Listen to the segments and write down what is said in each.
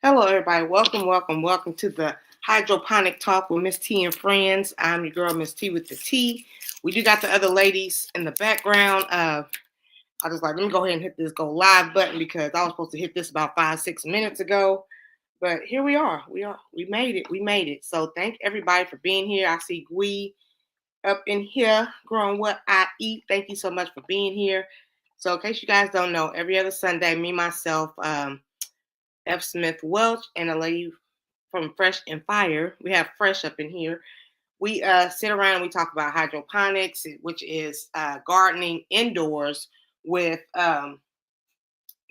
Hello, everybody. Welcome to the Hydroponic Talk with Miss T and Friends. I'm your girl, Miss T with the T. We do got the other ladies in the background. I just like, let me go ahead and hit this go live button because I was supposed to hit this about 5-6 minutes ago. But here we are. We made it. We made it. So thank everybody for being here. I see Gwee up in here growing what I eat. Thank you so much for being here. So in case you guys don't know, every other Sunday, me, myself, F. Smith Welch, and a lady from Fresh and Fire. We have Fresh up in here. We sit around and we talk about hydroponics, which is gardening indoors with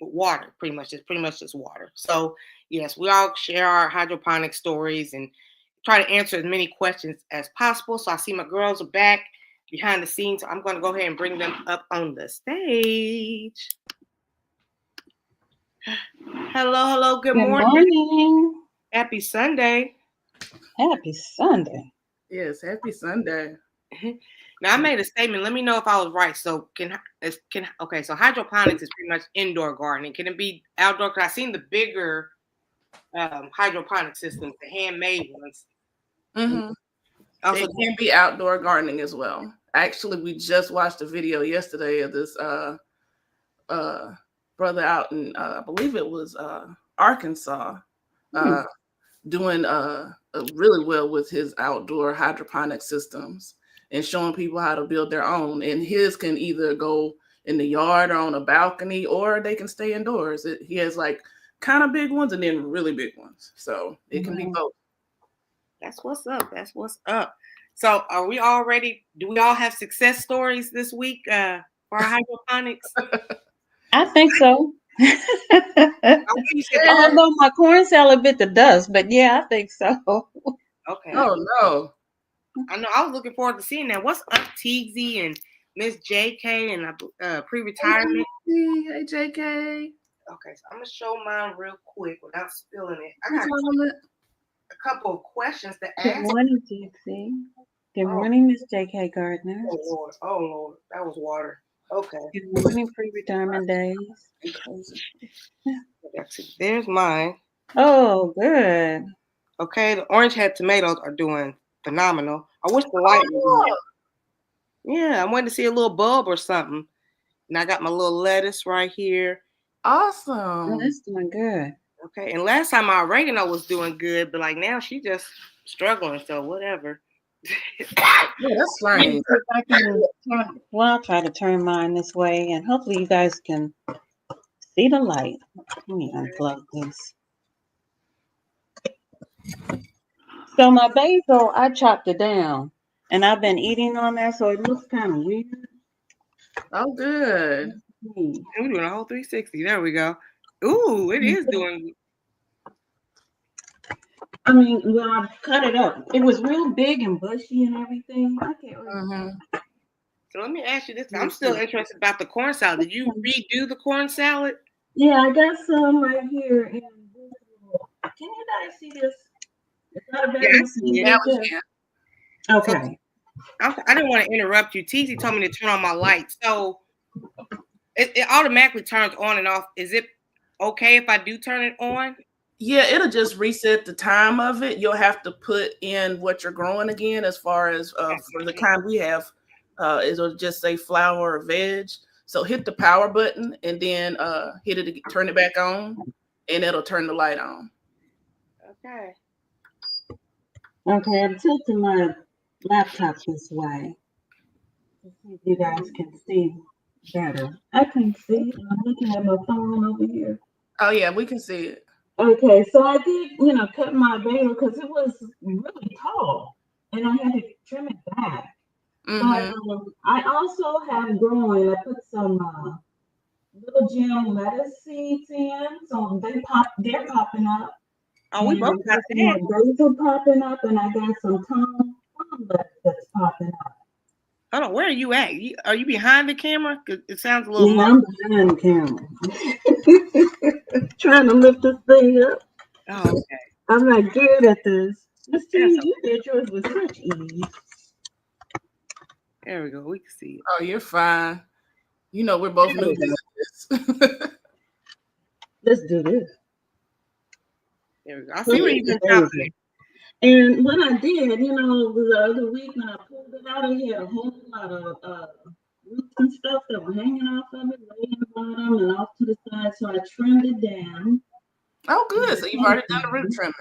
water. It's pretty much just water. So yes, we all share our hydroponic stories and try to answer as many questions as possible. So I see my girls are back behind the scenes. So I'm going to go ahead and bring them up on the stage. Hello. Good morning. Morning. Happy Sunday. Happy Sunday. Yes, happy Sunday. Now I made a statement. Let me know if I was right. So so hydroponics is pretty much indoor gardening. Can it be outdoor? Because I've seen the bigger hydroponic systems, the handmade ones. Mm-hmm. Also, it can be outdoor gardening as well. Actually, we just watched a video yesterday of this brother out in I believe it was Arkansas, doing really well with his outdoor hydroponic systems and showing people how to build their own. And his can either go in the yard or on a balcony, or they can stay indoors. He has like kind of big ones and then really big ones, so it can be both. That's what's up. So are we all ready? Do we all have success stories this week for our hydroponics? I think so. Although my corn salad bit the dust, but yeah, I think so. Okay. Oh no. I know. I was looking forward to seeing that. What's up, Teagsy and Miss JK and pre-retirement? Hey, JK. Okay, so I'm gonna show mine real quick without spilling it. I got a couple of questions to ask. Good morning, Dixie. Good morning, Miss JK Gardner. Oh Lord, that was water. Okay. Good morning, pre-retirement days. There's mine. Oh, good. Okay, the orange head tomatoes are doing phenomenal. I wish the light was on. Yeah, I'm waiting to see a little bulb or something. And I got my little lettuce right here. Awesome. Oh, that's doing good. Okay, and last time our oregano was doing good, but like now she just struggling, so whatever. Yeah, that's fine. I'll try to turn mine this way, and hopefully you guys can see the light. Let me unplug this. So my basil, I chopped it down, and I've been eating on there, so it looks kind of weird. Oh, good. We're doing a whole 360. There we go. Ooh, it is doing. I mean, well, I cut it up. It was real big and bushy and everything. I can't remember. So let me ask you this. I'm still interested about the corn salad. Did you redo the corn salad? Yeah, I got some right here. Can you guys see this? Is that a better Okay. So, I didn't want to interrupt you. Teasy told me to turn on my light. So it automatically turns on and off. Is it okay if I do turn it on? Yeah, it'll just reset the time of it. You'll have to put in what you're growing again, as far as for the kind we have, it'll just say flower or veg. So hit the power button and then hit it, turn it back on, and it'll turn the light on. Okay. Okay, I'm tilting my laptop this way. Let's see if you guys can see better. I can see. I'm looking at my phone over here. Oh yeah, we can see it. Okay, so I did, cut my basil because it was really tall, and I had to trim it back. But I also have growing. I put some little gem lettuce seeds in, so they're popping up. Oh, we both got that. Basil popping up, and I got some tom lettuce that's popping up. Hold on, where are you at? Are you behind the camera? Cause it sounds a little. Yeah, I'm behind the camera. Trying to lift this thing up. Oh, okay. I'm not good at this. Let's see, you did yours with such ease. There we go. We can see it. Oh, you're fine. We're both newbies at this. Let's do this. There we go. I see where you've been Basil. chopping. And what I did, the other week when I pulled it out, it had a whole lot of roots and stuff that were hanging off of it, laying the bottom and off to the side. So I trimmed it down. Oh, good. So you've already done the root trimming.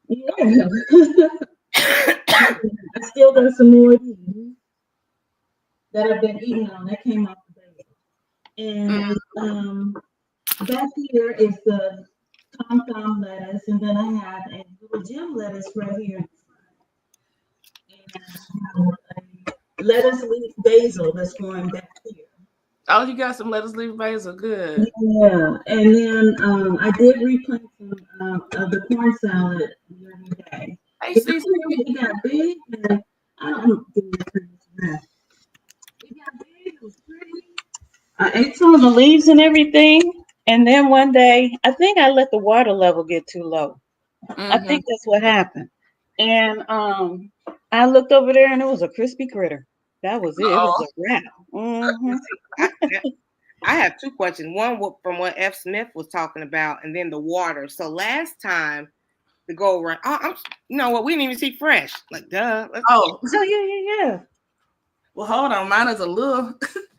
Yeah. I still got some more of these that I've been eating on. That came off the basil. And back here is the tom lettuce, and then I have a little gem lettuce right here in front. And a lettuce leaf basil that's going back here. Oh, you got some lettuce leaf basil. Good. Yeah, and then I did replant some of the corn salad the other day. Hey, It Cece. got big, and I don't give it too much rest. It got big, it was pretty. I ate some of the leaves and everything, and then one day, I think I let the water level get too low. I think that's what happened. And I looked over there, and it was a crispy critter. That was it. It was a wrap. I have two questions. One from what F. Smith was talking about, and then the water. So last time the go around, you know what? We didn't even see fresh. Like, duh. Yeah. Well, hold on. Mine is a little.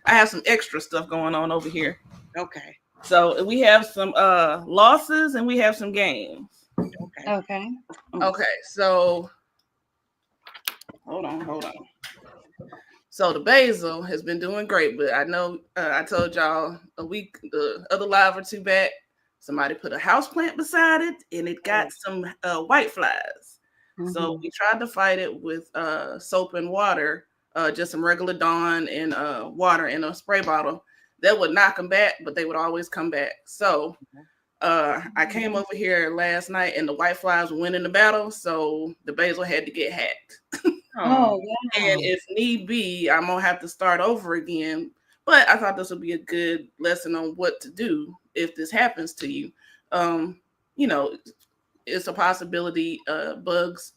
I have some extra stuff going on over here. Okay. So we have some losses and we have some gains. Okay. Okay. So hold on. So the basil has been doing great, but I know I told y'all the other live or two back, somebody put a house plant beside it and it got some white flies. So we tried to fight it with soap and water, just some regular Dawn and water in a spray bottle. That would knock them back, but they would always come back. So I came over here last night and the white flies were winning the battle, so the basil had to get hacked. Oh, wow. And if need be, I'm gonna have to start over again. But I thought this would be a good lesson on what to do if this happens to you. It's a possibility bugs,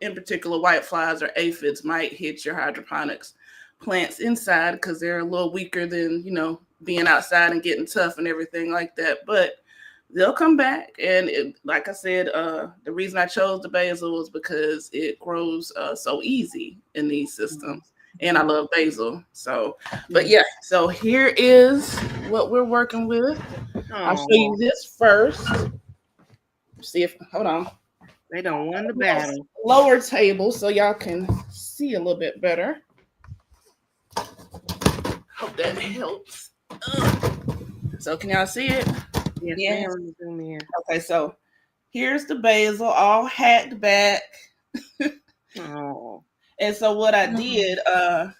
in particular white flies or aphids, might hit your hydroponics plants inside because they're a little weaker than, being outside and getting tough and everything like that. But they'll come back. And like I said, the reason I chose the basil was because it grows so easy in these systems. And I love basil. So, but yeah, so here is what we're working with. I'll show you this first. See if, hold on. They don't win the battle. Lower table so y'all can see a little bit better. Hope that helps. So can y'all see it? Yes. Zoom in. Okay, so here's the basil all hacked back. And so what I did,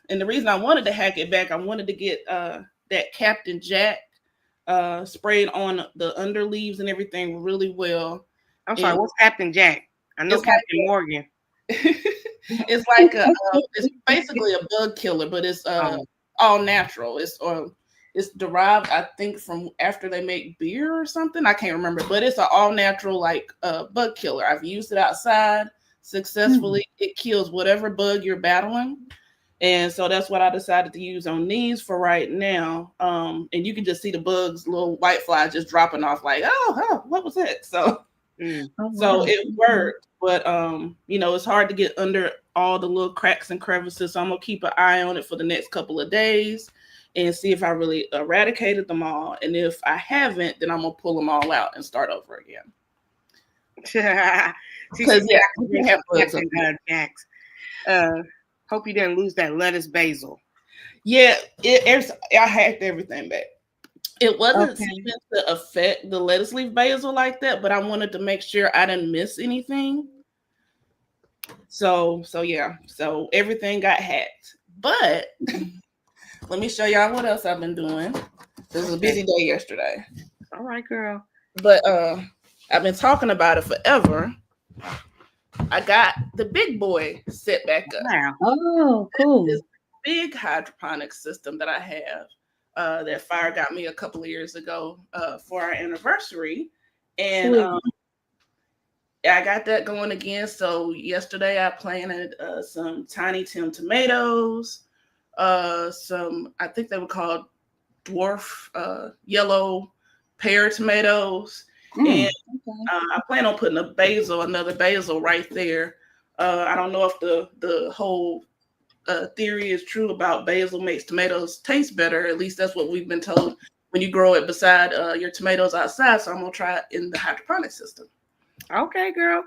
and the reason I wanted to hack it back, I wanted to get that Captain Jack sprayed on the under leaves and everything really well. I'm sorry, what's Captain Jack? I know Captain Morgan. It's like it's basically a bug killer, but it's all natural. It's derived, I think, from after they make beer or something. I can't remember, but it's an all natural bug killer. I've used it outside successfully. It kills whatever bug you're battling. And so that's what I decided to use on these for right now. And you can just see the bugs, little white flies just dropping off like, oh, what was that? So it worked, but it's hard to get under all the little cracks and crevices. So I'm gonna keep an eye on it for the next couple of days and see if I really eradicated them all. And if I haven't, then I'm gonna pull them all out and start over again. Because we have bugs on Jacks. Hope you didn't lose that lettuce basil. Yeah, I hacked everything back. It wasn't seeming to affect the lettuce leaf basil like that, but I wanted to make sure I didn't miss anything. So yeah, so everything got hacked. But let me show y'all what else I've been doing. This was a busy day yesterday. All right, girl. But I've been talking about it forever. I got the big boy set back up. Wow. Oh, cool. This big hydroponics system that I have. That Fire got me a couple of years ago for our anniversary. And I got that going again. So yesterday I planted some Tiny Tim tomatoes, some, I think they were called dwarf yellow pear tomatoes. And I plan on putting another basil right there. I don't know if the whole theory is true about basil makes tomatoes taste better. At least that's what we've been told when you grow it beside your tomatoes outside. So I'm gonna try it in the hydroponic system. Okay, girl.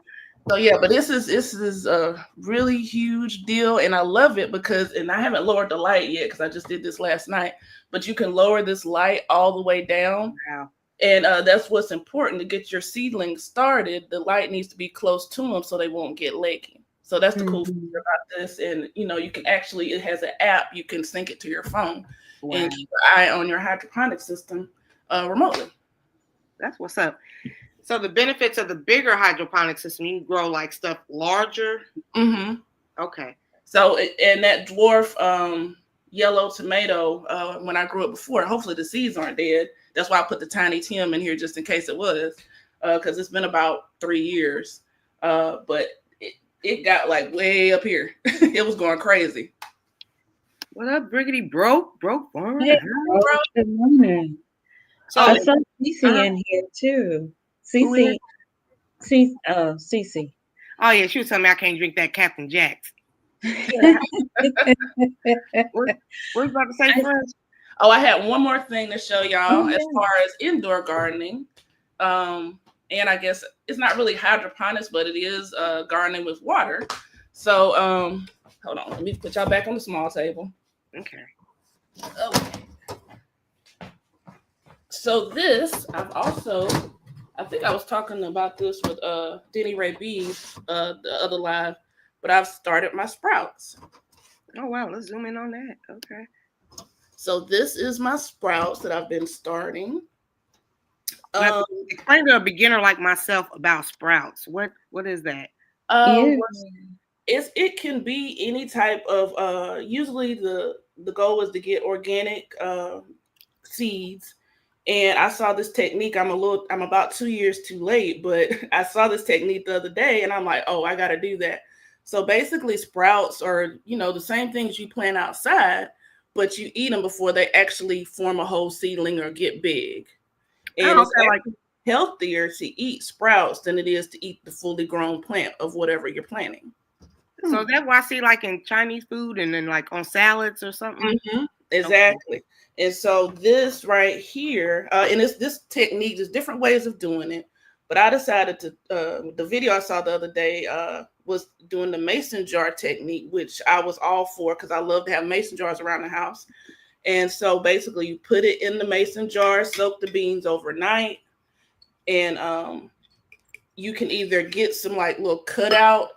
So yeah, but this is a really huge deal, and I love it because, and I haven't lowered the light yet because I just did this last night. But you can lower this light all the way down. Wow. And that's what's important to get your seedlings started. The light needs to be close to them so they won't get leggy. So that's the cool feature about this. And you can actually, it has an app, you can sync it to your phone and keep an eye on your hydroponic system remotely. That's what's up. So the benefits of the bigger hydroponic system, you can grow like stuff larger. Mm-hmm. Okay. So and that dwarf yellow tomato, when I grew it before, hopefully the seeds aren't dead. That's why I put the tiny Tim in here just in case it was, because it's been about 3 years. But it got like way up here. It was going crazy. What up, Briggity? Broke? Hey, good morning. So I saw Cece in here too. Cece. Cece. Oh yeah, she was telling me I can't drink that Captain Jack's. What you about to say, friends? Oh, I had one more thing to show y'all as far as indoor gardening. And I guess it's not really hydroponics, but it is gardening with water. So hold on, let me put y'all back on the small table. Okay. So this, I think I was talking about this with Denny Ray B the other live, but I've started my sprouts. Oh wow, let's zoom in on that. Okay. So this is my sprouts that I've been starting. Explain to a beginner like myself about sprouts. What is that? It can be any type of usually the goal is to get organic seeds. And I saw this technique. I'm about 2 years too late, but I saw this technique the other day and I'm like, oh, I got to do that. So basically sprouts are, the same things you plant outside, but you eat them before they actually form a whole seedling or get big. And it's like healthier to eat sprouts than it is to eat the fully grown plant of whatever you're planting. So that's why I see like in Chinese food and then like on salads or something. Mm-hmm. Exactly. Okay. And so this right here, and it's this technique, there's different ways of doing it. But I decided to, the video I saw the other day was doing the mason jar technique, which I was all for because I love to have mason jars around the house. And so basically you put it in the mason jar, soak the beans overnight. And you can either get some like little cutout,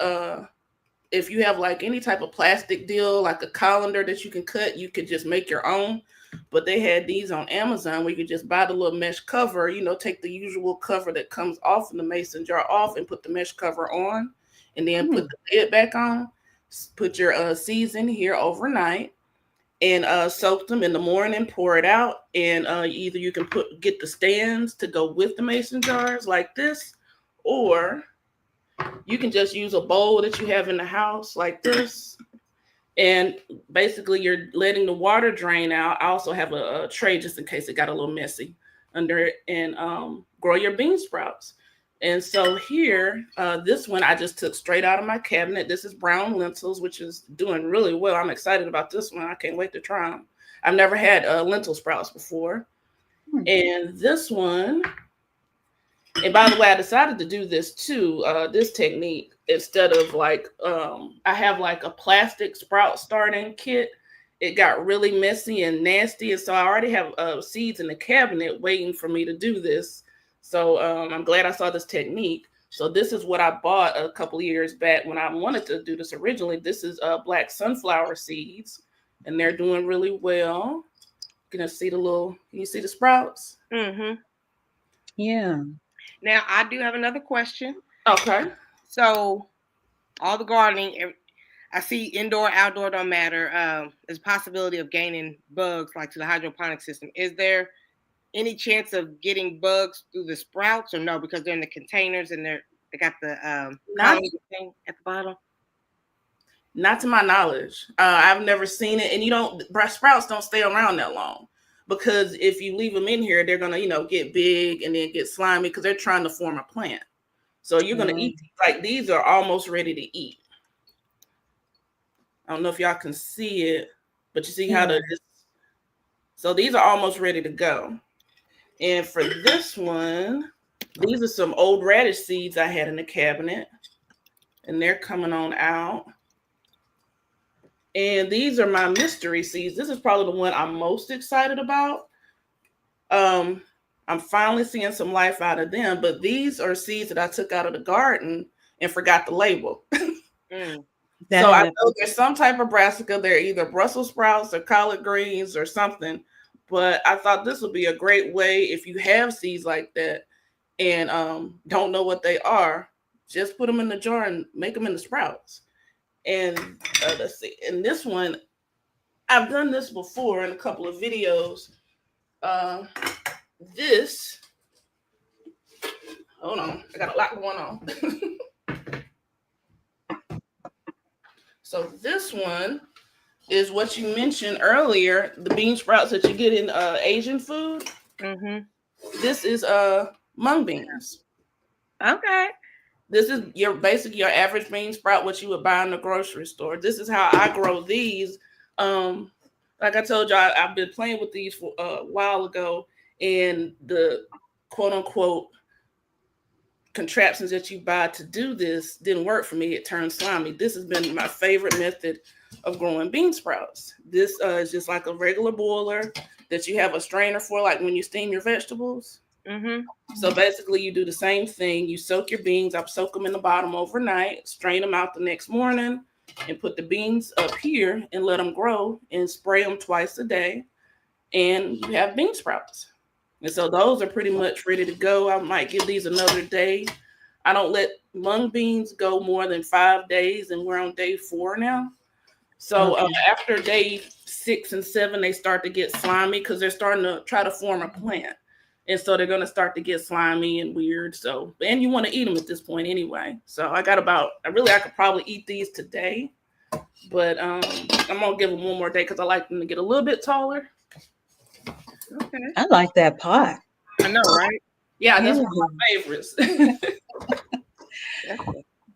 if you have like any type of plastic deal, like a colander that you can cut, you could just make your own. But they had these on Amazon where you could just buy the little mesh cover, take the usual cover that comes off in the mason jar off and put the mesh cover on and then put the lid back on. Put your seeds in here overnight and soak them in the morning, pour it out. And either you can get the stands to go with the mason jars like this, or you can just use a bowl that you have in the house like this. And basically you're letting the water drain out. I also have a tray just in case it got a little messy under it, and grow your bean sprouts. And so here, this one I just took straight out of my cabinet. This is brown lentils, which is doing really well. I'm excited about this one. I can't wait to try them. I've never had lentil sprouts before. And this one, and by the way, I decided to do this too, this technique, instead of like, I have like a plastic sprout starting kit. It got really messy and nasty. And so I already have seeds in the cabinet waiting for me to do this. So I'm glad I saw this technique. So this is what I bought a couple of years back when I wanted to do this originally. This is black sunflower seeds, and they're doing really well. Can you see the sprouts? Mm-hmm. Yeah. Now, I do have another question. Okay. So, all the gardening, I see indoor, outdoor, don't matter. There's a possibility of gaining bugs like to the hydroponic system. Is there any chance of getting bugs through the sprouts or no? Because they're in the containers and they got the thing at the bottom? Not to my knowledge. I've never seen it. And sprouts don't stay around that long. because if you leave them in here, they're gonna, get big and then get slimy because they're trying to form a plant. So you're gonna eat like these are almost ready to eat. I don't know if y'all can see it, but you see how so these are almost ready to go. And for this one, these are some old radish seeds I had in the cabinet, and they're coming on out. And these are my mystery seeds. This is probably the one I'm most excited about. I'm finally seeing some life out of them, but these are seeds that I took out of the garden and forgot the label. So I know there's some type of brassica. They're either Brussels sprouts or collard greens or something. But I thought this would be a great way if you have seeds like that and don't know what they are, just put them in the jar and make them into sprouts. And let's see. And this one, I've done this before in a couple of videos. This, hold on, I got a lot going on. So this one is what you mentioned earlier, the bean sprouts that you get in Asian food. This is mung beans. Okay. This is your average bean sprout, what you would buy in the grocery store. This is how I grow these. Like I told y'all, I've been playing with these for a while ago, and the quote unquote contraptions that you buy to do this didn't work for me. It turned slimy. This has been my favorite method of growing bean sprouts. This is just like a regular boiler that you have a strainer for, like when you steam your vegetables. So basically you do the same thing. You soak your beans. I soak them in the bottom overnight, strain them out the next morning, and put the beans up here and let them grow and spray them twice a day. And you have bean sprouts. And so those are pretty much ready to go. I might give these another day. I don't let mung beans go more than 5 days, and we're on day 4 now. So after day 6 and 7, they start to get slimy because they're starting to try to form a plant. And so they're going to start to get slimy and weird. So, and you want to eat them at this point anyway. So I could probably eat these today, but I'm going to give them one more day because I like them to get a little bit taller. Okay. I like that pot. I know, right? Yeah, that's one of my favorites.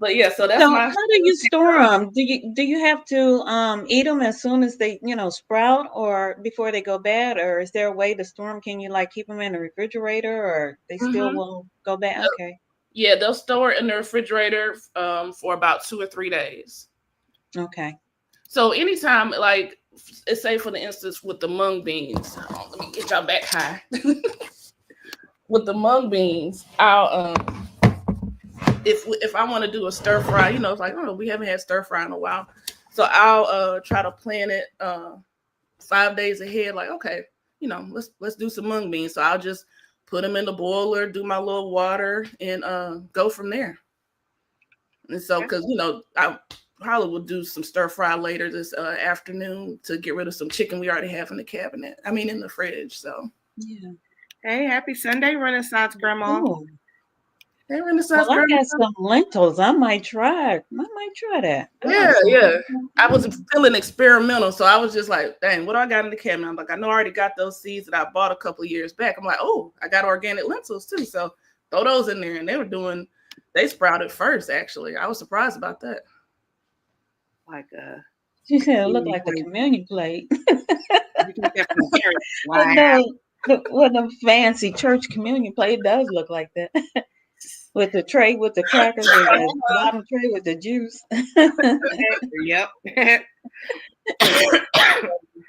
But yeah, so that's how do you store them? Do you have to eat them as soon as they sprout, or before they go bad, or is there a way to store them? Can you like keep them in the refrigerator, or they still won't go bad? Okay. Yeah, they'll store it in the refrigerator for about 2 or 3 days. Okay. So anytime, like, say for the instance with the mung beans, let me get y'all back high. With the mung beans, I'll if I want to do a stir fry, it's like, we haven't had stir fry in a while, so I'll try to plan it 5 days ahead. Like, okay, let's do some mung beans. So I'll just put them in the boiler, do my little water, and go from there. And so, because I probably will do some stir fry later this afternoon to get rid of some chicken we already have in the cabinet. I mean, in the fridge. So yeah. Hey, happy Sunday, Renaissance Grandma. Oh. Hey, Renaissance Well, Grandma. I got some lentils. I might try that. Yeah. I was feeling experimental, so I was just like, dang, what do I got in the cabinet? I'm like, I know I already got those seeds that I bought a couple of years back. I'm like, oh, I got organic lentils too, so throw those in there. And they sprouted first, actually. I was surprised about that. Like she said it looked like the communion plate. Wow. With the fancy church communion plate, it does look like that. With the tray with the crackers and the bottom tray with the juice. Yep.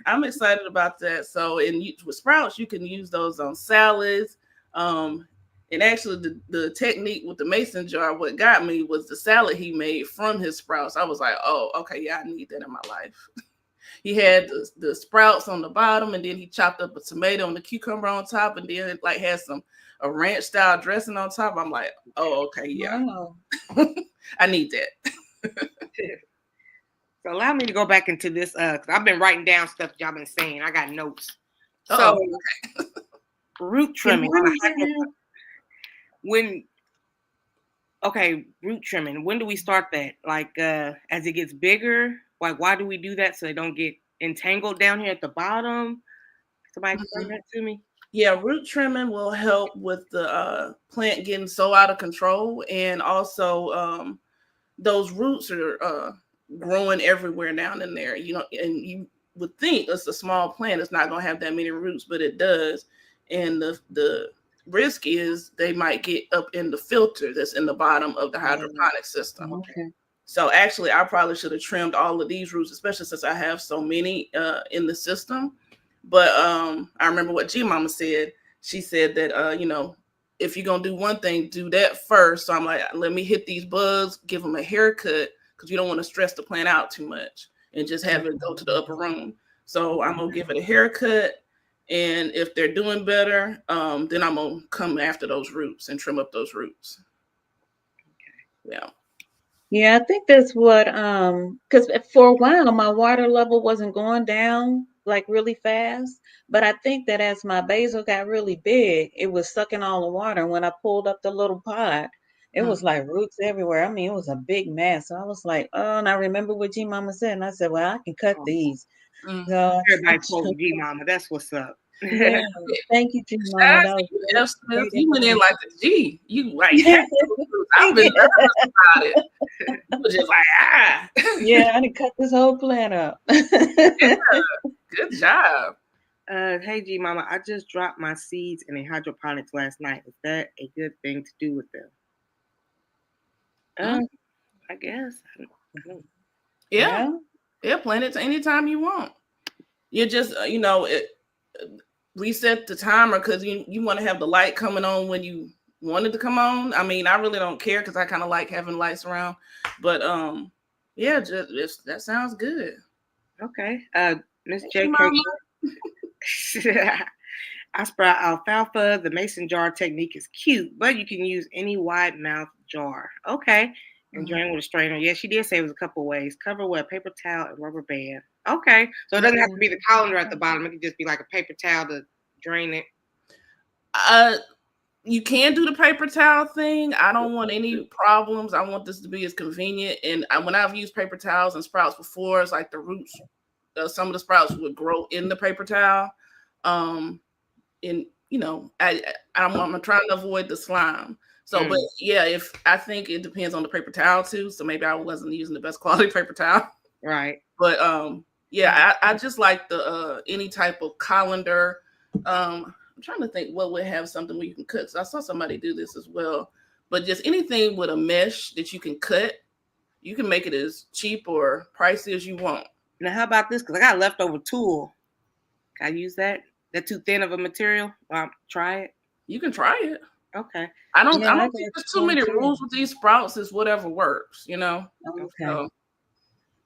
I'm excited about that. So with sprouts, you can use those on salads. And actually the technique with the mason jar, what got me was the salad he made from his sprouts. I was like, oh, okay, yeah, I need that in my life. He had the sprouts on the bottom, and then he chopped up a tomato and a cucumber on top, and then it like had a ranch style dressing on top. I'm like, oh, okay, yeah. Wow. I need that. So allow me to go back into this because I've been writing down stuff y'all been saying. I got notes. So root trimming. Root trimming. When do we start that? Like as it gets bigger? Like why do we do that? So they don't get entangled down here at the bottom? Somebody explain that to me. Yeah, root trimming will help with the plant getting so out of control, and also those roots are growing everywhere down in there. You know, and you would think it's a small plant; it's not going to have that many roots, but it does. And the risk is they might get up in the filter that's in the bottom of the hydroponic system. Okay. So actually, I probably should have trimmed all of these roots, especially since I have so many in the system. But I remember what G Mama said. She said that, you know, if you're going to do one thing, do that first. So I'm like, let me hit these bugs, give them a haircut, because you don't want to stress the plant out too much and just have it go to the upper room. So I'm going to give it a haircut. And if they're doing better, then I'm going to come after those roots and trim up those roots. Yeah. Yeah, I think that's what because for a while my water level wasn't going down like really fast, but I think that as my basil got really big, it was sucking all the water. When I pulled up the little pot, it was like roots everywhere. I mean, it was a big mess. So I was like, oh, and I remember what G Mama said, and I said, well, I can cut these. So Everybody told G Mama. That's what's up. yeah, thank you, G Mama. That was You went in like a G. You like, I've been nervous about it. I was just like, yeah, I done cut this whole plant up. Yeah, good job. Hey G Mama, I just dropped my seeds in a hydroponics last night. Is that a good thing to do with them? I guess. I don't. Yeah, plant it anytime you want. You just, you know, reset the timer because you want to have the light coming on when you want it to come on. I mean, I really don't care because I kind of like having lights around. But yeah, that sounds good. Okay. Miss JK. I sprout alfalfa. The mason jar technique is cute, but you can use any wide mouth jar. Okay. And drain with a strainer. Yeah, she did say it was a couple ways. Cover with a paper towel and rubber band. Okay. So it doesn't have to be the colander at the bottom. It can just be like a paper towel to drain it. You can do the paper towel thing. I don't want any problems. I want this to be as convenient. And when I've used paper towels and sprouts before, it's like the roots, some of the sprouts would grow in the paper towel. And you know, I'm trying to avoid the slime. So, but yeah, I think it depends on the paper towel too. So maybe I wasn't using the best quality paper towel. Right. But yeah, I just like the any type of colander. I'm trying to think what would have something where you can cut. So I saw somebody do this as well. But just anything with a mesh that you can cut, you can make it as cheap or pricey as you want. Now, how about this? Because I got a leftover tool. Can I use that? That too thin of a material? Try it. You can try it. Okay. I don't think there's too many rules with these sprouts. It's whatever works, you know? Okay. So,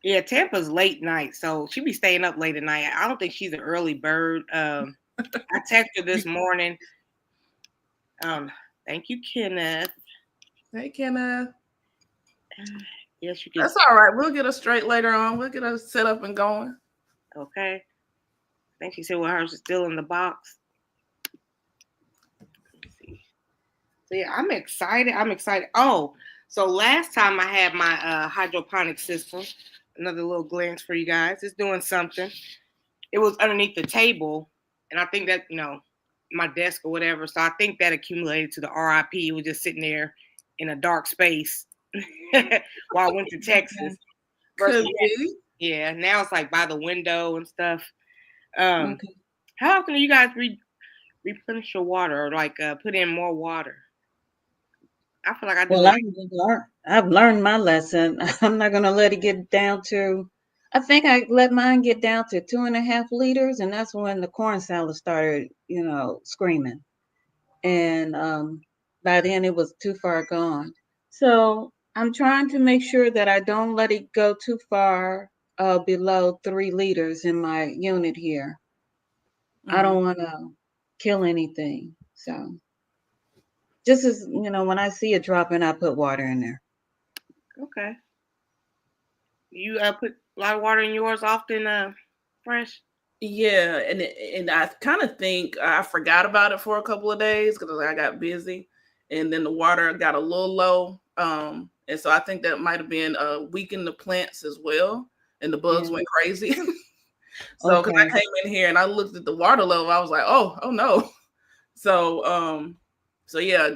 yeah, Tampa's late night, so she be staying up late at night. I don't think she's an early bird. I texted her this morning. Thank you, Kenneth. Hey, Kenneth. Yes, you can. That's all right. We'll get her straight later on. We'll get her set up and going. Okay. I think she said, well, hers is still in the box. Let's see. So, yeah, I'm excited. Oh, so last time I had my hydroponic system, another little glance for you guys. It's doing something. It was underneath the table, and I think that, you know, my desk or whatever. So I think that accumulated to the RIP. It was just sitting there in a dark space while I went to Texas. Yeah, now it's like by the window and stuff. How often do you guys replenish your water or like put in more water? I feel like I do. Well, I've learned my lesson. I'm not gonna let it get down to. I think I let mine get down to 2.5 liters, and that's when the corn salad started, you know, screaming. And by then it was too far gone. So I'm trying to make sure that I don't let it go too far below 3 liters in my unit here. I don't want to kill anything. So just as, you know, when I see it dropping, I put water in there. Okay. You put a lot of water in yours often, Fresh? Yeah, and I kind of think I forgot about it for a couple of days because I got busy, and then the water got a little low. And so I think that might have been weakened the plants as well, and the bugs went crazy. So because I Okay. came in here and I looked at the water level, I was like, oh no. So yeah,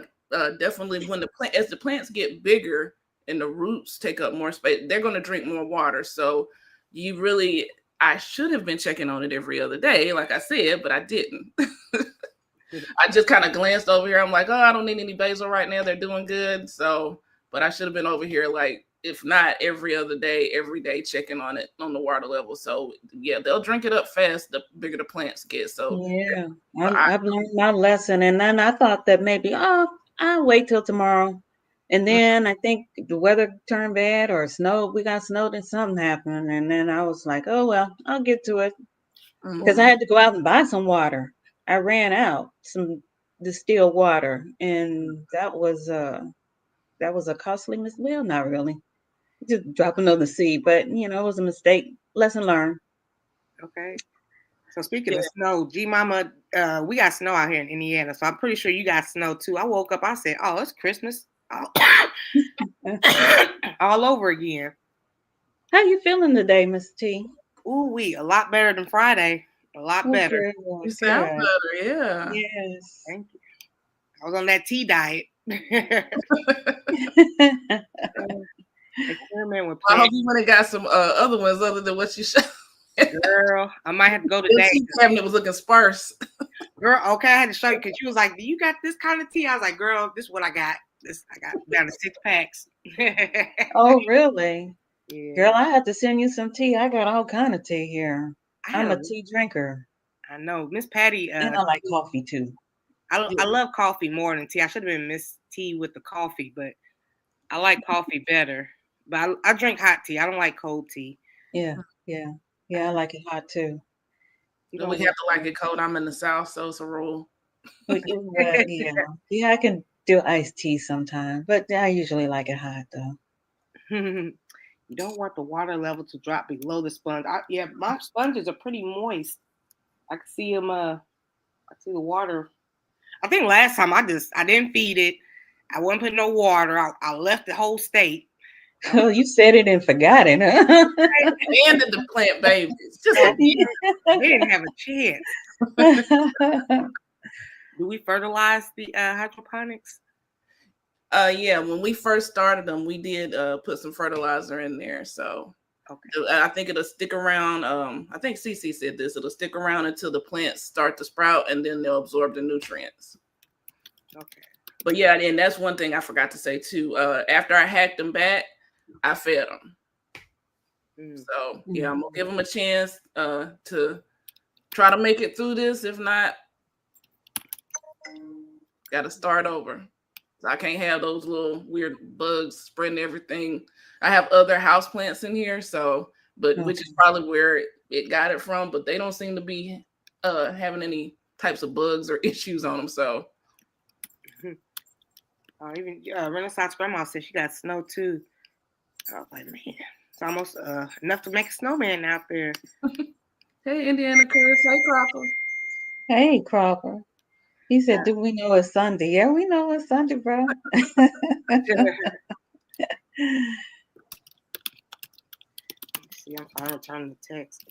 definitely when as the plants get bigger and the roots take up more space, they're going to drink more water. So I should have been checking on it every other day, like I said, but I didn't. I just kind of glanced over here. I'm like, oh, I don't need any basil right now. They're doing good. So, but I should have been over here, like, if not every other day, every day checking on it on the water level. So yeah, they'll drink it up fast the bigger the plants get. So Yeah, I've learned my lesson, and then I thought that maybe, I'll wait till tomorrow, and then I think the weather turned bad or snowed. We got snowed and something happened, and then I was like, oh well, I'll get to it because I had to go out and buy some water. I ran out some distilled water, and that was a costly well, not really, just drop another seed, but it was a mistake. Lesson learned. Okay. So speaking of snow, G Mama, we got snow out here in Indiana, so I'm pretty sure you got snow too. I woke up, I said, "Oh, it's Christmas all over again." How you feeling today, Miss T? Ooh, a lot better than Friday. A lot better. you sound better, yeah. Yes. Thank you. I was on that tea diet. Experiment with I hope plants. you went and got some other ones other than what you showed. Girl, I might have to go today. The tea cabinet was looking sparse. Girl, okay, I had to show you because she was like, "Do you got this kind of tea?" I was like, "Girl, this is what I got. I got down to 6 packs." Oh, really? Yeah. Girl, I had to send you some tea. I got all kind of tea here. I'm a tea drinker. I know. Miss Patty. And I like coffee too. I love coffee more than tea. I should have been Miss Tea with the coffee, but I like coffee better. But I drink hot tea. I don't like cold tea. Yeah. I like it hot too. We have to like it cold. I'm in the South, so it's a rule. Yeah, I can do iced tea sometimes, but I usually like it hot though. You don't want the water level to drop below the sponge. My sponges are pretty moist. I can see them. I see the water. I think last time I didn't feed it. I wasn't putting no water. I left the whole state. Oh, you said it and forgot it, huh? Abandoned the plant babies. They didn't have a chance. Do we fertilize the hydroponics? Yeah, when we first started them, we did put some fertilizer in there. So okay. I think it'll stick around. I think Cece said this. It'll stick around until the plants start to sprout, and then they'll absorb the nutrients. Okay. But yeah, and that's one thing I forgot to say too. After I hacked them back, I fed them. So yeah, I'm gonna give them a chance to try to make it through this. If not, got to start over. So I can't have those little weird bugs spreading everything. I have other house plants in here, which is probably where it got it from. But they don't seem to be having any types of bugs or issues on them. So. Even Renaissance Grandma said she got snow too. I was like, man, it's almost enough to make a snowman out there. Hey, Indiana Chris. Hey, Cropper. Hey, Cropper. He said, do we know it's Sunday? Yeah, we know it's Sunday, bro. See, I'm trying to return the text.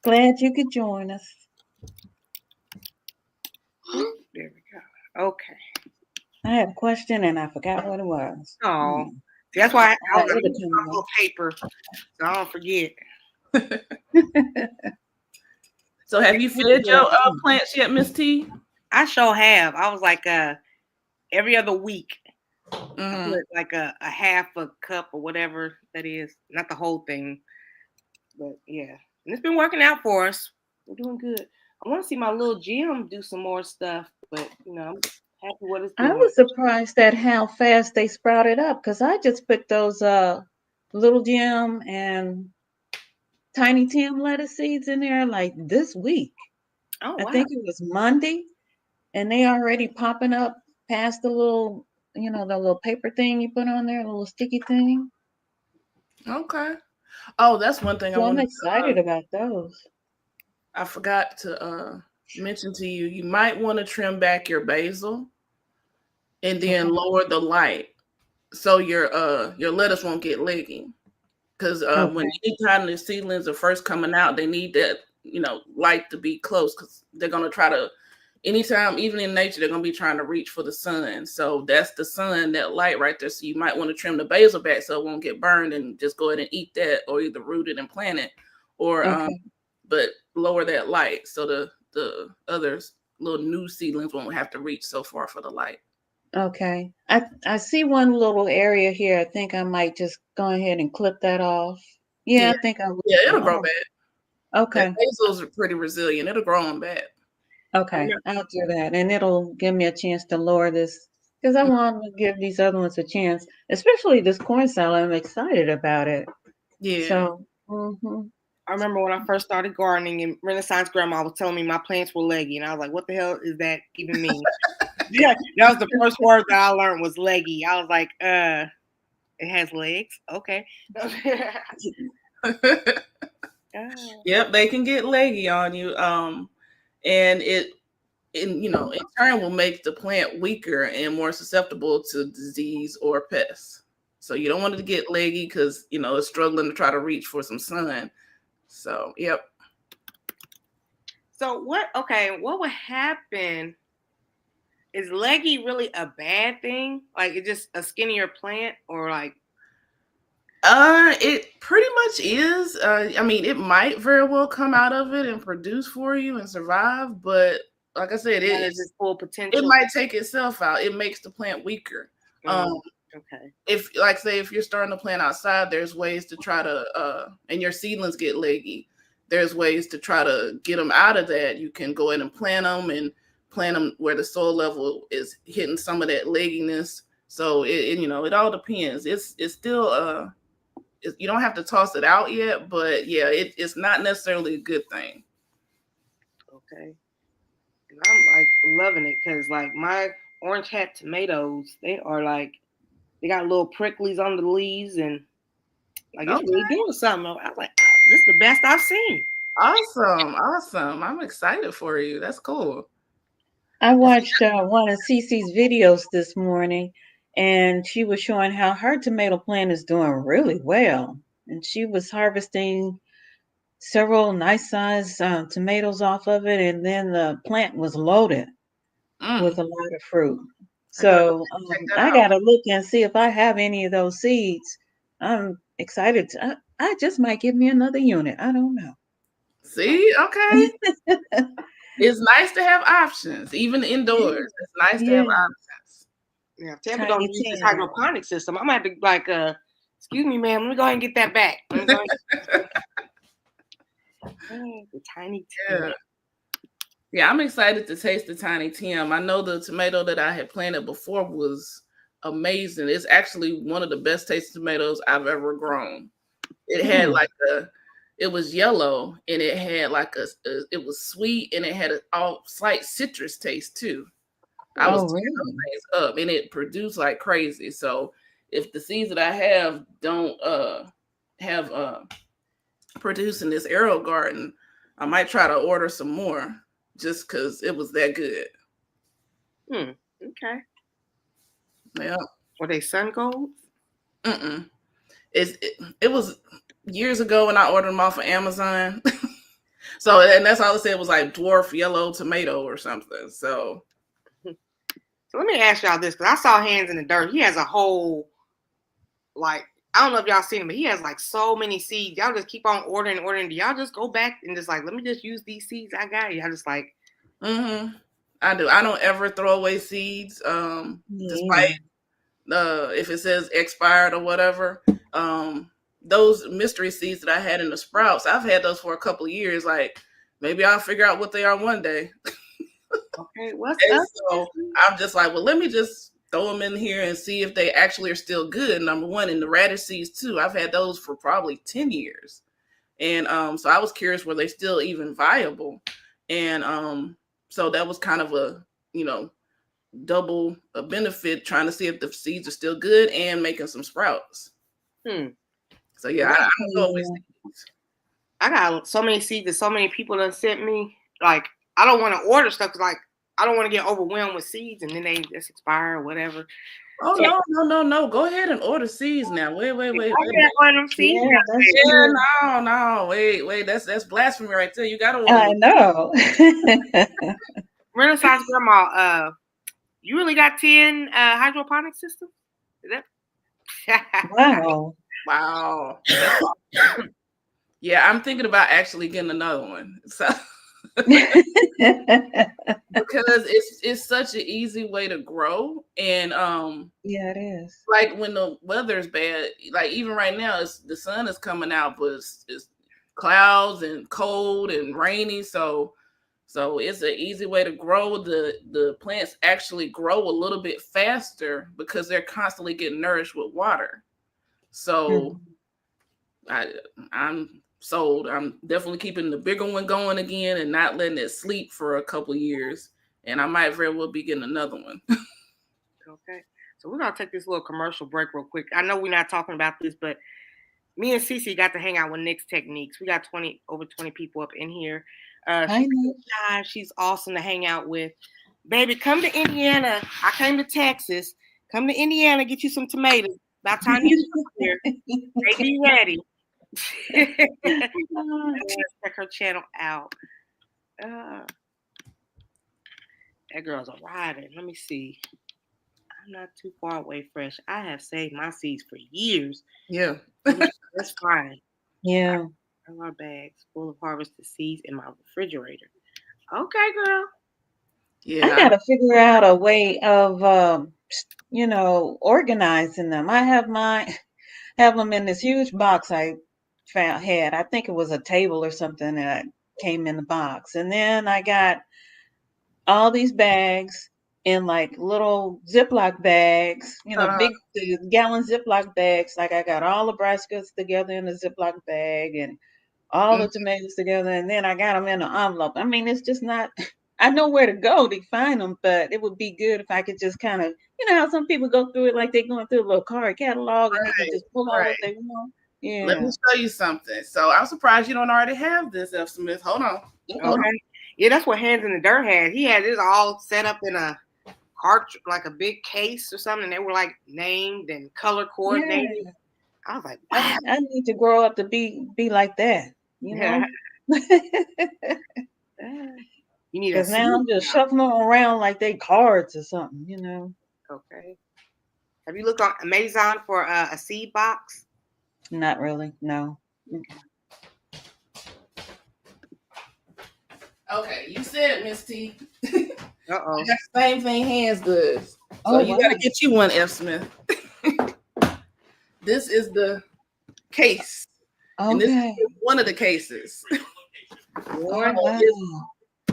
Glad you could join us. There we go. Okay. I had a question and I forgot what it was. Oh, see, that's why I was using my little paper, so I don't forget. So, have you fed your plants yet, Miss T? I sure have. I was like every other week, I put like a half a cup or whatever that is, not the whole thing, but yeah, and it's been working out for us. We're doing good. I want to see my little gym do some more stuff, but I'm happy what it's doing. I was surprised at how fast they sprouted up because I just put those little Jim and Tiny Tim lettuce seeds in there like this week. Oh, wow. I think it was Monday, and they already popping up past the little, the little paper thing you put on there, the little sticky thing. Okay. Oh, that's one thing so I'm excited about those. I forgot to mention to you, you might want to trim back your basil and then lower the light so your lettuce won't get leggy. Because when anytime the seedlings are first coming out, they need that, light to be close, because they're going to try to, anytime, even in nature, they're going to be trying to reach for the sun. So that's the sun, that light right there. So you might want to trim the basil back so it won't get burned and just go ahead and eat that, or either root it and plant it, or but lower that light so the other little new seedlings won't have to reach so far for the light. Okay. I see one little area here. I think I might just go ahead and clip that off. Yeah, I think I will. Yeah, it'll grow back. Okay. Basil's are pretty resilient. It'll grow on back. Okay, I'll do that. And it'll give me a chance to lower this, because I want to give these other ones a chance, especially this corn salad. I'm excited about it. Yeah. So, I remember when I first started gardening, and Renaissance grandma was telling me my plants were leggy, and I was like, "What the hell is that even mean?" Yeah, that was the first word that I learned was leggy. I was like, "It has legs, okay." Yep, they can get leggy on you, and it, in turn, will make the plant weaker and more susceptible to disease or pests. So you don't want it to get leggy because it's struggling to try to reach for some sun. So, yep. So what would happen? Is leggy really a bad thing? Like, it's just a skinnier plant, or like? It pretty much is. I mean, it might very well come out of it and produce for you and survive, but like I said, It's full potential. It might take itself out. It makes the plant weaker. Okay. If if you're starting to plant outside, there's ways to try to and your seedlings get leggy, there's ways to try to get them out of that. You can go ahead and plant them where the soil level is hitting some of that legginess. So it all depends. It's still you don't have to toss it out yet, but yeah, it's not necessarily a good thing. Okay. And I'm like loving it, because like my orange hat tomatoes, they got little pricklies on the leaves, and like it's really doing something. I was like, this is the best I've seen. Awesome. I'm excited for you. That's cool. I watched one of Cece's videos this morning, and she was showing how her tomato plant is doing really well. And she was harvesting several nice sized tomatoes off of it, and then the plant was loaded with a lot of fruit. So I got to look and see if I have any of those seeds. I'm excited. I just might give me another unit. I don't know. See, okay. It's nice to have options, even indoors. It's nice to have options. Yeah, Tampa don't use this hydroponic system. I'm gonna have to like, excuse me, ma'am. Let me go ahead and get that back. The tiny Tim. Yeah, I'm excited to taste the tiny Tim. I know the tomato that I had planted before was amazing. It's actually one of the best tasting tomatoes I've ever grown. It had it was yellow, and it had it was sweet, and it had a slight citrus taste too. I was tearing those things up, and it produced like crazy. So if the seeds that I have don't have produce in this arrow garden, I might try to order some more, just because it was that good. Okay. Yeah. Were they sun gold? It was years ago when I ordered them off of Amazon. So, and that's all it said was like dwarf yellow tomato or something. So let me ask y'all this, because I saw Hands in the Dirt. He has a whole, like, I don't know if y'all seen him, but he has like so many seeds. Y'all just keep on ordering. Do y'all just go back and just like, let me just use these seeds I got? Y'all just like. I do. I don't ever throw away seeds, despite if it says expired or whatever. Those mystery seeds that I had in the sprouts, I've had those for a couple of years. Like, maybe I'll figure out what they are one day. Okay, what's up? So I'm just like, well, let me just throw them in here and see if they actually are still good. Number one, and the radish seeds too. I've had those for probably 10 years. And so I was curious, were they still even viable? And so that was kind of a, double benefit, trying to see if the seeds are still good and making some sprouts. So yeah, I don't go with seeds. I got so many seeds that so many people done sent me. Like, I don't want to order stuff because, like, I don't want to get overwhelmed with seeds and then they just expire or whatever. Oh no. Go ahead and order seeds now. Wait. I can't order them seeds. Yeah, that's Yeah, true. no. Wait. That's blasphemy right there. You gotta order I them. know. Renaissance grandma, you really got 10 hydroponic systems? Is that Wow. Wow. Yeah, I'm thinking about actually getting another one. So because it's such an easy way to grow. And Yeah, it is. like when the weather's bad, like even right now, the sun is coming out, but it's clouds and cold and rainy. So it's an easy way to grow. The plants actually grow a little bit faster because they're constantly getting nourished with water. So I'm sold. I'm definitely keeping the bigger one going again and not letting it sleep for a couple years. And I might very well be getting another one. Okay. So we're gonna take this little commercial break real quick. I know we're not talking about this, but me and Cece got to hang out with Nick's Techniques. We got over 20 people up in here. She's awesome to hang out with. Baby, come to Indiana. I came to Texas. Come to Indiana, get you some tomatoes. About time you come here. They be ready. Check her channel out. That girl's a rider. Let me see. I'm not too far away, Fresh. I have saved my seeds for years. Yeah. That's fine. Yeah. I have our bags full of harvested seeds in my refrigerator. Okay, girl. Yeah. I gotta figure out a way of organizing them. I have them in this huge box I I think it was a table or something that came in the box. And then I got all these bags in like little Ziploc bags, big gallon Ziploc bags. Like I got all the brassicas together in a Ziploc bag and all the tomatoes together. And then I got them in an envelope. I mean, it's just not, I know where to go to find them, but it would be good if I could just kind of, how some people go through it like they're going through a little card catalog and they can just pull out what they want. Yeah. Let me show you something. So I'm surprised you don't already have this, F. Smith. Hold on. Okay. Yeah, that's what Hands in the Dirt had. He had this all set up in a cart, like a big case or something. And they were like named and color coordinated. Yeah. I was like, wow. I need to grow up to be like that, you know? You need because now I'm just shuffling them around like they cards or something, Okay. Have you looked on Amazon for a seed box? Not really, no. Okay, you said it, Miss T. Uh-oh. That's the same thing Hands does. So you gotta get you one, F. Smith. This is the case. Okay. And this is one of the cases.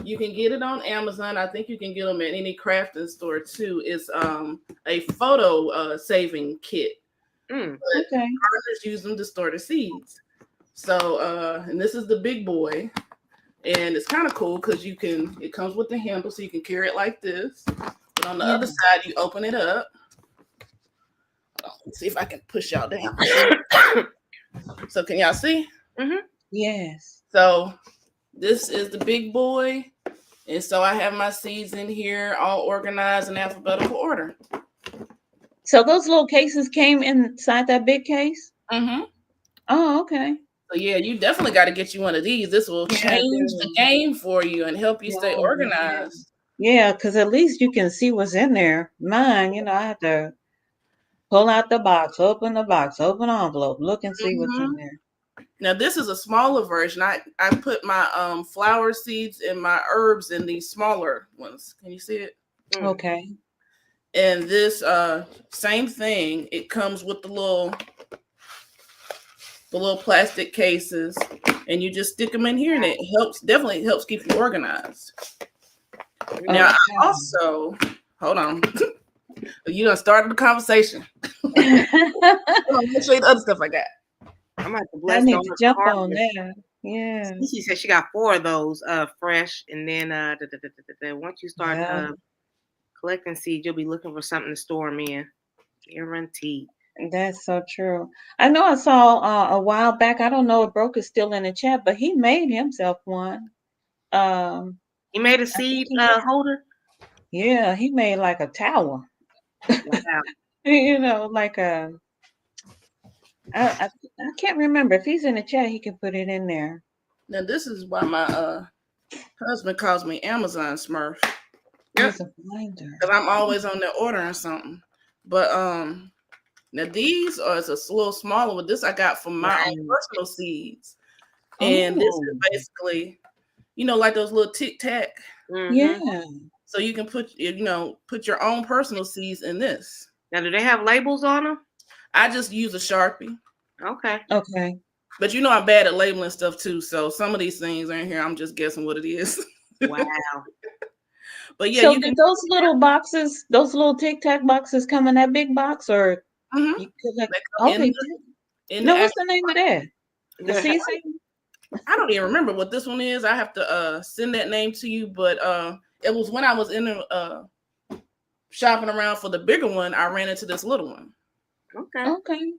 You can get it on Amazon. I think you can get them at any crafting store too. It's a photo saving kit. Gardeners use them to store the seeds. So and this is the big boy. And it's kind of cool because it comes with the handle so you can carry it like this. But on the other side, you open it up. Let's see if I can push y'all down. So can y'all see? Mm-hmm. Yes. So this is the big boy. And so I have my seeds in here all organized in alphabetical order. So those little cases came inside that big case? Mm-hmm. Oh, okay. So yeah, you definitely got to get you one of these. This will change the game for you and help you stay organized. Yeah, because at least you can see what's in there. Mine, I have to pull out the box, open the envelope, look and see what's in there. Now this is a smaller version. I put my flower seeds and my herbs in these smaller ones. Can you see it? Okay. And this same thing, it comes with the little plastic cases, and you just stick them in here, and it definitely helps keep you organized. Now, I also, hold on, you done started the conversation. Let me show you the other stuff I got. I'm going to bless. I need to jump on that. Yeah. She said she got 4 of those fresh, and then once you start collecting seeds, you'll be looking for something to store them in. Guaranteed. That's so true. I know I saw a while back, I don't know if Broke is still in the chat, but he made himself one. He made a seed holder? Yeah, he made like a tower. Wow. You know, like I can't remember if he's in the chat. He can put it in there. Now this is why my husband calls me Amazon Smurf. Here's a binder. Because I'm always on there ordering something. But now these are a little smaller. With this I got from my own personal seeds. And this is basically, like those little Tic Tac. Yeah. So you can put your own personal seeds in this. Now, do they have labels on them? I just use a Sharpie. Okay. But I'm bad at labeling stuff too. So some of these things are in here. I'm just guessing what it is. Wow. But yeah, so did those little boxes, those little Tic Tac boxes come in that big box, or you could like? Okay. What's the name of that? The seed saver? I don't even remember what this one is. I have to send that name to you. But it was when I was in shopping around for the bigger one, I ran into this little one. Okay.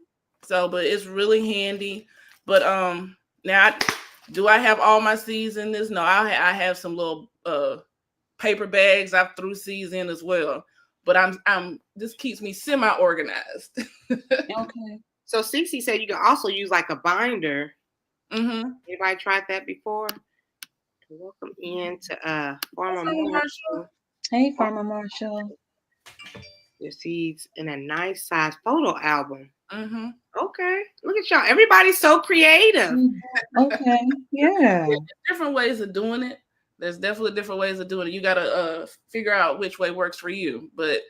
So, but it's really handy. But now, do I have all my seeds in this? No, I have some little paper bags I threw seeds in as well. But this keeps me semi-organized. Okay. So Cece said you can also use like a binder. Mm-hmm. Anybody tried that before? Welcome in to Farmer Marshall. Hey, Farmer Marshall. Your seeds in a nice size photo album. Mm-hmm. Okay. Look at y'all. Everybody's so creative. Okay. Yeah. There's different ways of doing it. There's definitely different ways of doing it. You got to figure out which way works for you. But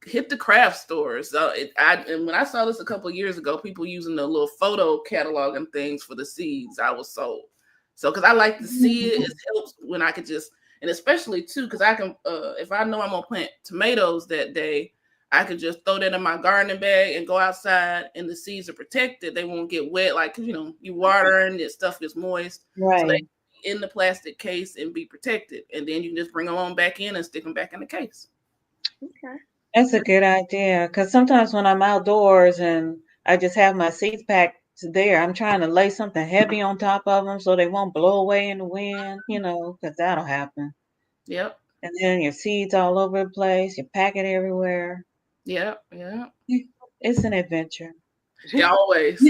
hit the craft stores. And when I saw this a couple of years ago, people using the little photo catalog and things for the seeds, I was sold. So, because I like to see it, it helps when I could just, and especially too, because I can, if I know I'm gonna plant tomatoes that day, I could just throw that in my gardening bag and go outside, and the seeds are protected. They won't get wet, like you water and this stuff is moist. Right. So they in the plastic case and be protected, and then you can just bring them on back in and stick them back in the case. Okay. That's a good idea, because sometimes when I'm outdoors and I just have my seeds packed there, I'm trying to lay something heavy on top of them so they won't blow away in the wind, because that'll happen. Yep. And then your seeds all over the place, you pack it everywhere. Yep. It's an adventure. Yeah, always.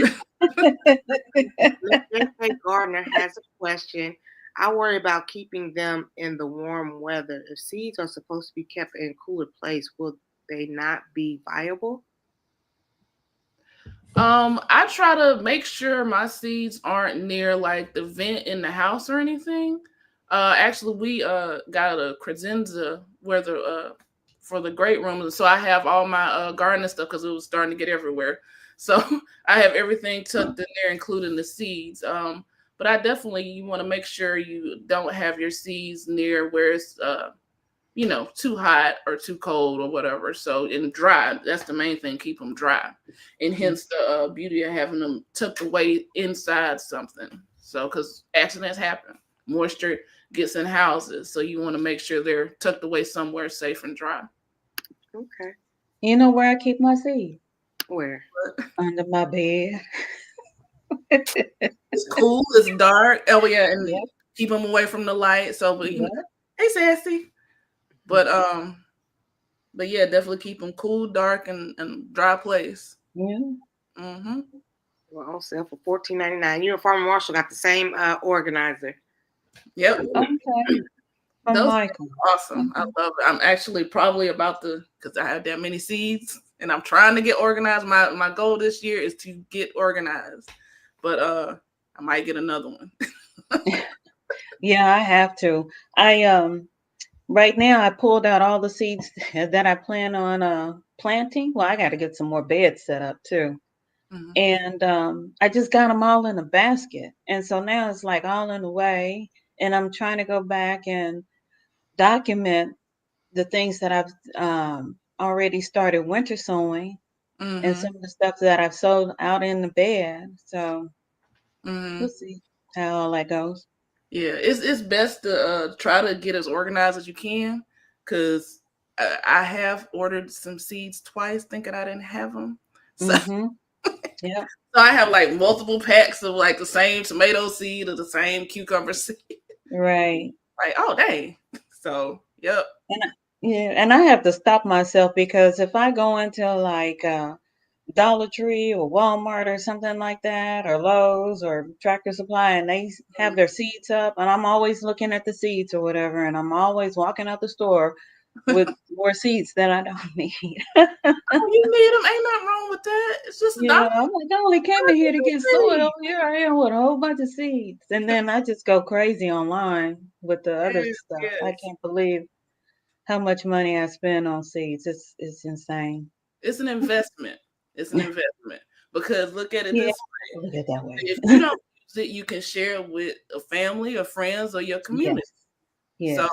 Gardner has a question. I worry about keeping them in the warm weather. If seeds are supposed to be kept in a cooler place, will they not be viable? I try to make sure my seeds aren't near like the vent in the house or anything. Actually, we got a credenza where for the great room, so I have all my gardening stuff because it was starting to get everywhere. So I have everything tucked in there, including the seeds. But I definitely, you want to make sure you don't have your seeds near where it's too hot or too cold or whatever. So in dry, that's the main thing. Keep them dry, and hence the beauty of having them tucked away inside something. So because accidents happen, moisture gets in houses, so you want to make sure they're tucked away somewhere safe and dry. Okay. You know where I keep my seeds? Where? Under my bed. It's cool. It's dark. Oh yeah, and keep them away from the light. So, hey, sassy. But yeah, definitely keep them cool, dark, and dry place. Yeah. Mm-hmm. Well, on sale for $14.99. You and Farmer Marshall got the same organizer. Yep. Okay. Those Michael. are awesome. I love it. I'm actually probably about to, because I have that many seeds, and I'm trying to get organized. My goal this year is to get organized, but I might get another one. Yeah, I have to. Right now I pulled out all the seeds that I plan on planting. Well, I got to get some more beds set up too. Mm-hmm. And I just got them all in a basket. And so now it's like all in the way. And I'm trying to go back and document the things that I've already started winter sowing, and some of the stuff that I've sowed out in the bed. So we'll see how all that goes. Yeah, it's best to try to get as organized as you can, because I have ordered some seeds twice thinking I didn't have them. So, yeah. So I have like multiple packs of like the same tomato seed or the same cucumber seed. Right. Like, oh, dang. So, yep. Yeah, and I have to stop myself because if I go into like Dollar Tree or Walmart or something like that, or Lowe's or Tractor Supply, and they have their seeds up, and I'm always looking at the seeds or whatever, and I'm always walking out the store with more seeds that I don't need. Oh, you need them. Ain't nothing wrong with that. It's just a You know, dollar. I'm like, I only came in here to get soil. Here I am with a whole bunch of seeds. And then I just go crazy online with the other Yes, stuff. I yes. can't believe how much money I spend on seeds. It's insane. It's an investment. It's an investment because look at it Yeah, this way. look at it that way. If you don't use it, you can share it with a family or friends or your community. Yes. So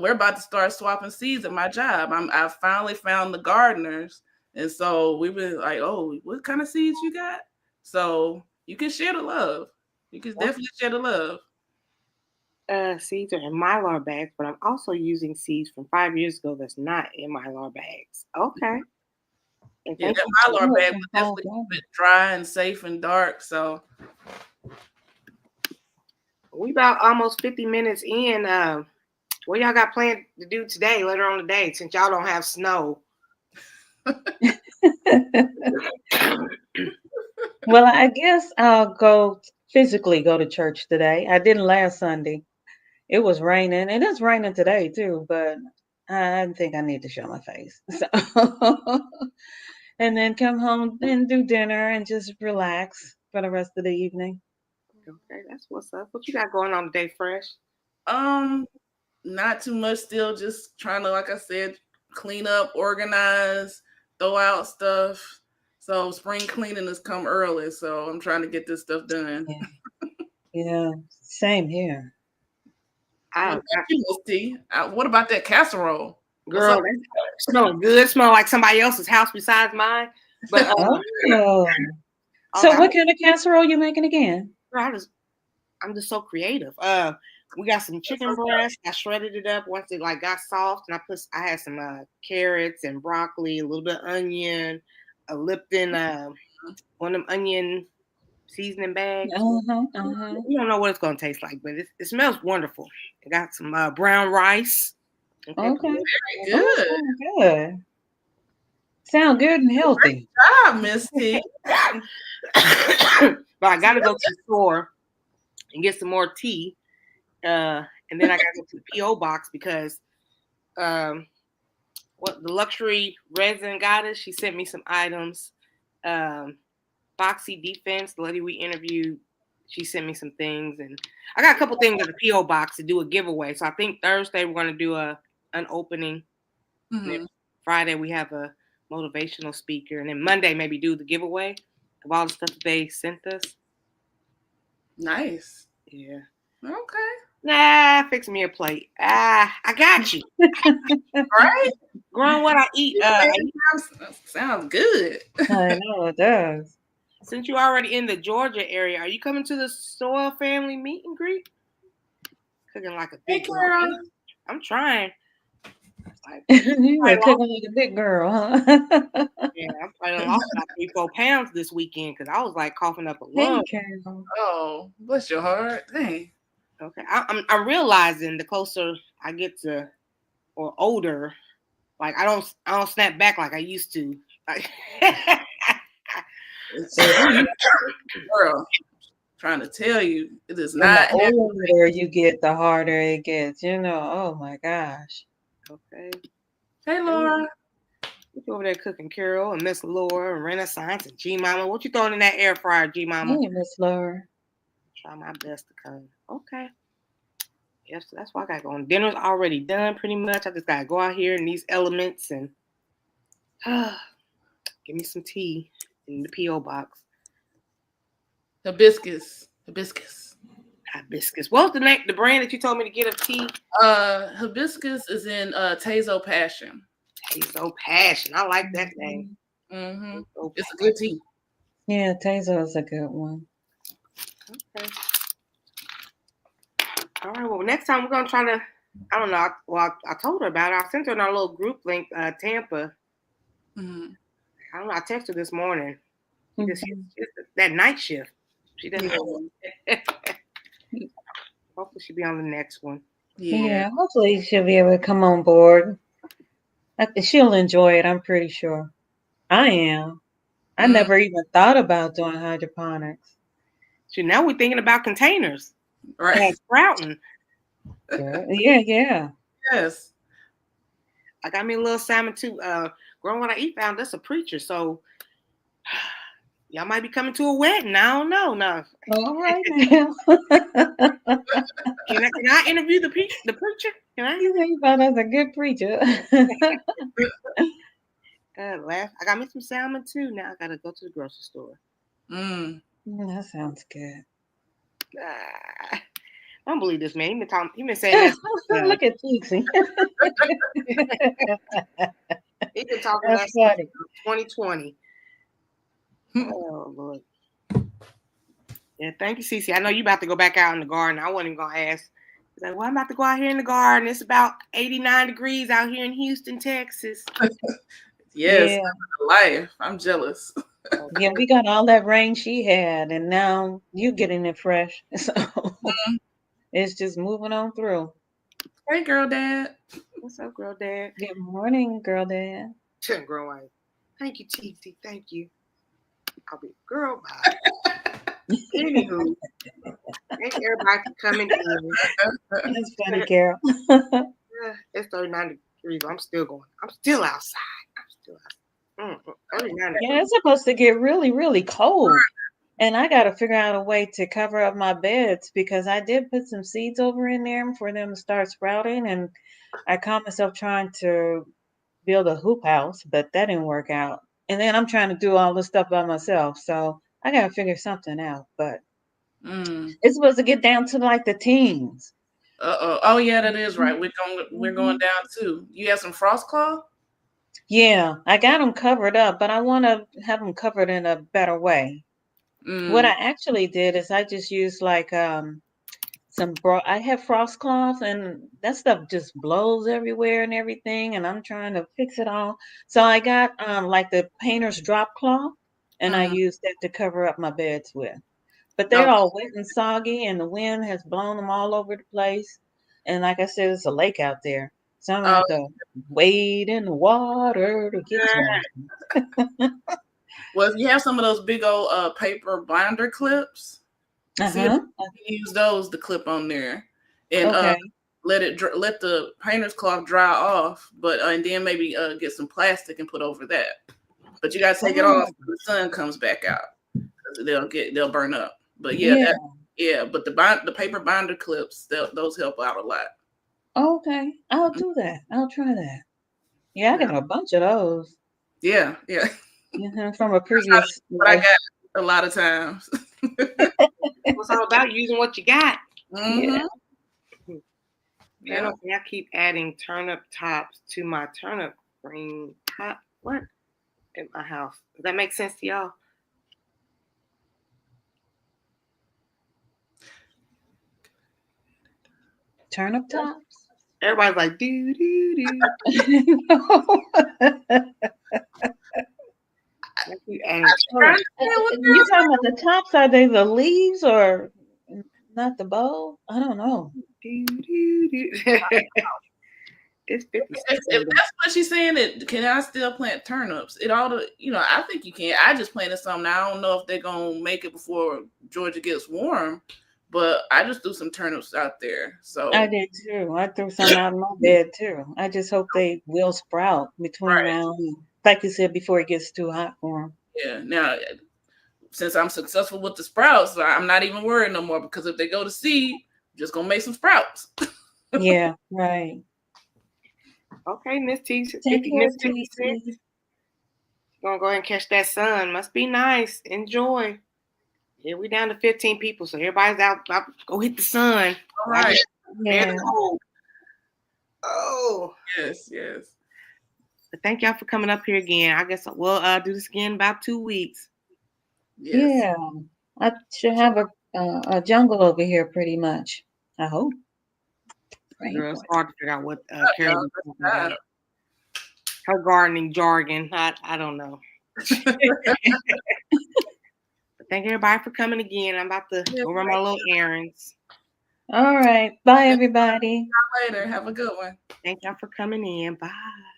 we're about to start swapping seeds at my job. I finally found the gardeners, and so we were like, "Oh, what kind of seeds you got?" So you can share the love. You can definitely share the love. Seeds are in Mylar bags, but I'm also using seeds from 5 years ago that's not in Mylar bags. Okay. And Yeah, thank that you. Mylar Oh, bag from was fall definitely down. a bit dry and safe and dark. So We about almost 50 minutes in. What y'all got planned to do today, later on today, since y'all don't have snow? Well, I guess I'll physically go to church today. I didn't last Sunday. It was raining, and it's raining today too, but I think I need to show my face. So, and then come home and do dinner and just relax for the rest of the evening. Okay, that's what's up. What you got going on today, Fresh? um, not too much. Still, just trying to, like I said, clean up, organize, throw out stuff. So spring cleaning has come early, so I'm trying to get this stuff done. Yeah, yeah, same here. What I about you, Miss T? What about that casserole? What's Girl, up? that smelling good. Smell like somebody else's house besides mine. But Oh, I was so like, what kind of casserole you making again? girl, I'm just so creative. We got some chicken breast. I shredded it up once it like got soft, and I had some carrots and broccoli, a little bit of onion, a Lipton, one of them onion seasoning bags. Uh-huh, uh-huh. You don't know what it's gonna taste like, but it smells wonderful. I got some brown rice. Okay. Okay. Very Oh, good. sound good. Sound good and healthy. Job, Miss T. But I gotta go to the store and get some more tea. And then I gotta go to the PO box because what the luxury resin goddess, she sent me some items. Boxy Defense, the lady we interviewed, she sent me some things, and I got a couple things at the PO box to do a giveaway. So I think Thursday we're gonna do an opening. Mhm. Friday we have a motivational speaker, and then Monday maybe do the giveaway of all the stuff that they sent us. Nice. Yeah. Okay. Nah, fix me a plate. I got you. Right? Growing what I eat. Sounds good. I know it does. Since you're already in the Georgia area, are you coming to the Soil Family meet and greet? Cooking like a Hey, big girl. Carol. I'm trying. Like, You I were lost, cooking like a big girl, huh? yeah, I'm probably lost about 3-4 pounds this weekend because I was like coughing up a Hey, lung. Carol. Oh, bless your heart. Dang. Okay, I'm realizing the closer I get to or older, like I don't snap back like I used to. Like, Girl, trying to tell you, it is And not the happening. older you get, the harder it gets. Oh my gosh. okay. Hey, Laura. You over there cooking, Carol and Miss Laura and Renaissance and G Mama. What you throwing in that air fryer, G Mama? Hey, Miss Laura. Try my best to come. Okay. Yes, that's why I got going. Dinner's already done pretty much. I just gotta go out here in these elements and give me some tea in the PO box. Hibiscus. Hibiscus. What was the brand that you told me to get of tea? Hibiscus is in Tazo Passion. Tazo Passion. I like that name. Mm-hmm. Tazo It's a good tea. Yeah, Tazo is a good one. Okay. All right. Well, next time we're gonna try to. I don't know. I told her about it. I sent her our little group link. Tampa. Mm-hmm. I don't know. I texted her this morning. Because Mhm. she's that night shift. She doesn't. Yeah. Hopefully she'll be on the next one. Yeah. Yeah, hopefully she'll be able to come on board. She'll enjoy it. I'm pretty sure. I am. I Mm, never even thought about doing hydroponics. So now we're thinking about containers. right. Sprouting. Girl. Yeah, yeah. Yes. I got me a little salmon too. Growing What I Eat found us a preacher, so y'all might be coming to a wedding. I don't know. No. All right now. Can I interview the preacher? Can I You interview? think about us a good preacher. Laugh. I got me some salmon too. Now I gotta go to the grocery store. Mm. That sounds good. I don't believe this man. He been saying that. Look at Dixie. He been talking that That's since funny. 2020. Oh Lord. Yeah, thank you, Cece. I know you about to go back out in the garden. I wasn't even gonna ask. He's like, well, I'm about to go out here in the garden. It's about 89 degrees out here in Houston, Texas. Yes. Yeah. Life. I'm jealous. Yeah, we got all that rain she had, and now you getting it fresh. So it's just moving on through. Hey, girl, dad. What's up, girl, dad? Good morning, girl dad. Girl, wife. Thank you, TT. Thank you. I'll be girl. Bye. Anywho, thank everybody for coming in. That's funny, Carol. It's 39 degrees. I'm still going. I'm still outside. 39 Yeah, it's supposed to get really, really cold. And I got to figure out a way to cover up my beds because I did put some seeds over in there for them to start sprouting. And I caught myself trying to build a hoop house, but that didn't work out. And then I'm trying to do all this stuff by myself. So I got to figure something out. But it's supposed to get down to like the teens. Uh-oh. Oh, yeah, that is right. We're going down too. You have some frost claw? Yeah, I got them covered up, but I want to have them covered in a better way. What I actually did is I just used like I have frost cloth and that stuff just blows everywhere and everything, and I'm trying to fix it all. So I got like the painter's drop cloth, and I used that to cover up my beds with. But they're No. all wet and soggy, and the wind has blown them all over the place. And like I said, it's a lake out there, so I'm gonna have to wade in the water to get to them. Well, if you have some of those big old paper binder clips, see if you can use those to clip on there, and let the painter's cloth dry off. But and then maybe get some plastic and put over that. But you gotta take it off when the sun comes back out because they'll burn up. But but the paper binder clips, those help out a lot. Okay, I'll do that. I'll try that. Yeah, I got a bunch of those. Yeah. From a previous what I got a lot of times. It's all about using what you got. Yeah. I keep adding turnip tops to my turnip green top. What? In my house. Does that make sense to y'all? Turnip tops? Everybody's like, do, do, do. You talking about the tops? Are they the leaves or not the bowl? I don't know. Do, do, do. It's 50. If that's what she's saying, can I still plant turnips? It ought to, I think you can. I just planted some. Now I don't know if they're gonna make it before Georgia gets warm, but I just threw some turnips out there. So I did too. I threw some out in my bed too. I just hope they will sprout between now and, like you said, before it gets too hot for them. Yeah. Now, since I'm successful with the sprouts, I'm not even worried no more because if they go to seed, I'm just gonna make some sprouts. Yeah. Right. Okay, Miss T. Take care, Miss 56. Gonna go ahead and catch that sun. Must be nice. Enjoy. Yeah, we down to 15 people, so everybody's out. Go hit the sun. All right. Yeah. Oh. Yes. But thank y'all for coming up here again. I guess we'll do this again in about 2 weeks. Yes. Yeah. I should have a jungle over here pretty much. I hope. Girl, it's hard to figure out what Carol's talking about. Her gardening jargon. I don't know. But thank everybody for coming again. I'm about to go run my little errands. All right. Bye, everybody. Later. Have a good one. Thank y'all for coming in. Bye.